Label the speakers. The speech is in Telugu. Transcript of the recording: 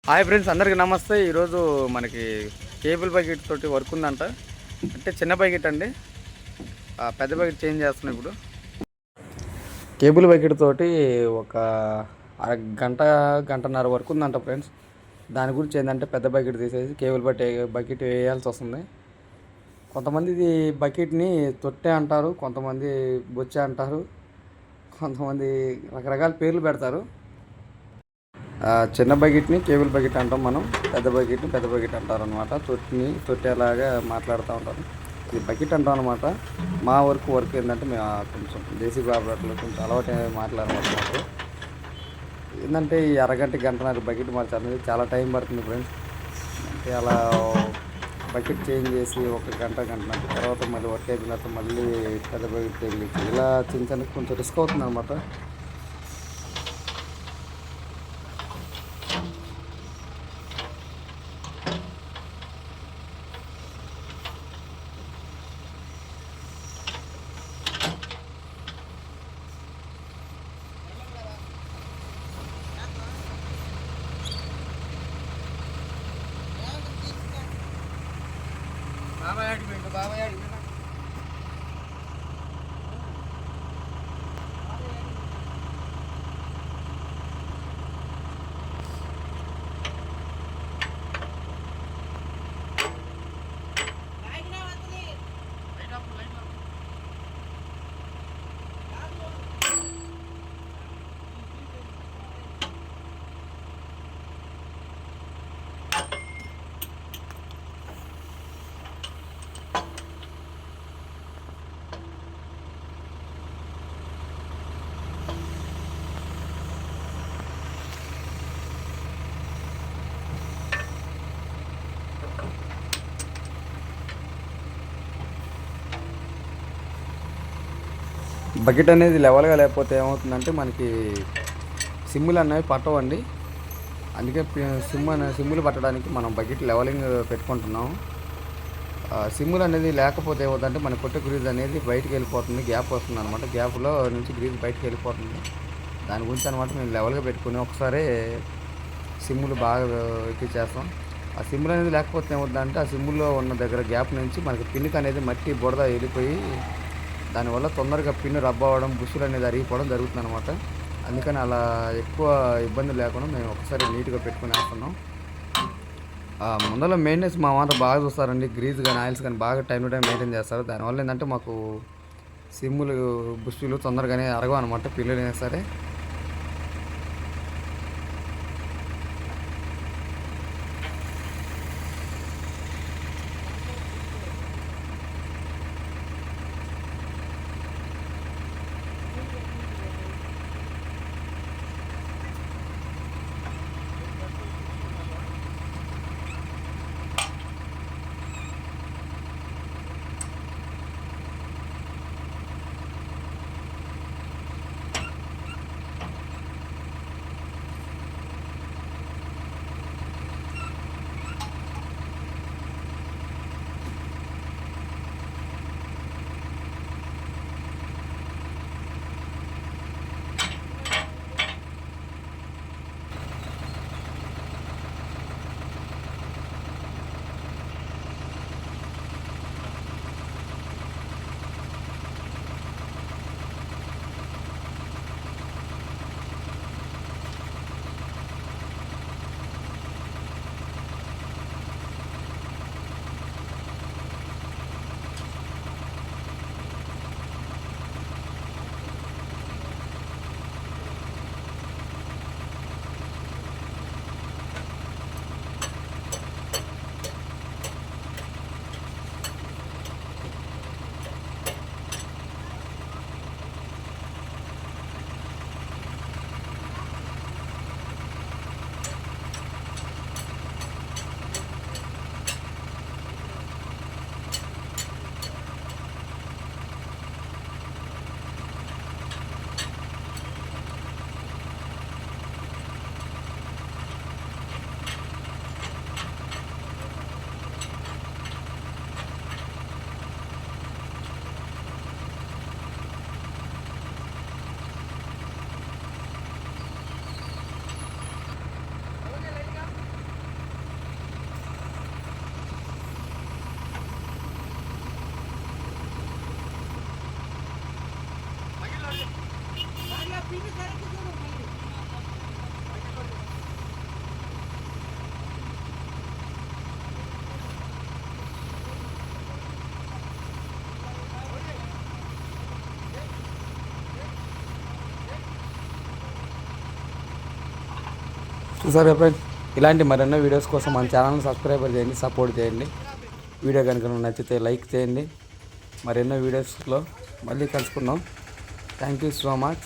Speaker 1: హాయ్ ఫ్రెండ్స్, అందరికీ నమస్తే. ఈరోజు మనకి కేబుల్ బకెట్ తోటి వర్క్ ఉందంట. అంటే చిన్న బకెట్ అండి, పెద్ద బకెట్ చేంజ్ చేస్తున్నాం ఇప్పుడు. కేబుల్ బకెట్ తోటి ఒక గంట గంటన్నర వర్క్ ఉందంట ఫ్రెండ్స్. దాని గురించి ఏంటంటే పెద్ద బకెట్ తీసేసి కేబుల్ బకెట్ వేయాల్సి వస్తుంది. కొంతమంది ఇది బకెట్ని తొట్టె అంటారు, కొంతమంది బొచ్చే అంటారు, కొంతమంది రకరకాల పేర్లు పెడతారు. చిన్న బకెట్ని కేబుల్ బకెట్ అంటాం మనం, పెద్ద బకెట్ని పెద్ద బకెట్ అంటారు అనమాట. తొట్టేలాగా మాట్లాడుతూ ఉంటారు. ఇది బకెట్ అంటాం అనమాట. మా వర్క్ ఏంటంటే మేము కొంచెం దేశీ బాబట్లో కొంచెం అలవాటు మాట్లాడమంటున్నారు. ఏంటంటే ఈ అరగంట గంటన్నర బకెట్ మార్చాలి, చాలా టైం పడుతుంది ఫ్రెండ్స్. అంటే అలా బకెట్ చేంజ్ చేసి ఒక గంటన్నర తర్వాత మళ్ళీ వర్క్ అయిపోయిన తర్వాత మళ్ళీ పెద్ద బకెట్ తగిలించి ఇలా చిన్న కొంచెం రిస్క్ అవుతుంది అనమాట. బాబాయ్ బకెట్ అనేది లెవెల్గా లేకపోతే ఏమవుతుందంటే మనకి సిమ్ములు అనేవి పట్టవండి. అందుకే సిమ్ములు పట్టడానికి మనం బకెట్ లెవెలింగ్ పెట్టుకుంటున్నాం. సిమ్ములు అనేది లేకపోతే ఏమవుతుందంటే మన కొట్టే గ్రీజ్ అనేది బయటికి వెళ్ళిపోతుంది, గ్యాప్ వస్తుంది అనమాట. గ్యాప్లో నుంచి గ్రీజ్ బయటికి వెళ్ళిపోతుంది. దాని గురించి అనమాట మేము లెవెల్గా పెట్టుకుని ఒకసారి సిమ్ములు బాగా ఎక్కించేస్తాం. ఆ సిమ్ములు అనేది లేకపోతే ఏమవుతుందంటే ఆ సిమ్ముల్లో ఉన్న దగ్గర గ్యాప్ నుంచి మనకి పిన్నుకి అనేది మట్టి బురద వెళ్ళిపోయి దానివల్ల తొందరగా పిన్ను రబ్ అవ్వడం, బుషులు అనేది అరిగిపోవడం జరుగుతుంది అనమాట. అందుకని అలా ఎక్కువ ఇబ్బంది లేకుండా మేము ఒకసారి నీట్గా పెట్టుకుని వేస్తున్నాం. ముందర మెయింటెనెన్స్ మా మాట బాగా చూస్తారండి. గ్రీజ్ కానీ ఆయిల్స్ కానీ బాగా టైం టు టైం మెయింటైన్ చేస్తారు. దానివల్ల ఏంటంటే మాకు సిమ్ములు బుషులు తొందరగానే అరగవు అనమాట, పిల్లలైనా సరే. చూసారు ఫ్రెండ్స్, ఇలాంటి మరెన్నో వీడియోస్ కోసం మన ఛానల్ని సబ్స్క్రైబ్ చేయండి, సపోర్ట్ చేయండి. వీడియో కనుక నచ్చితే లైక్ చేయండి. మరెన్నో వీడియోస్లో మళ్ళీ కలుసుకుందాం. Thank you so much.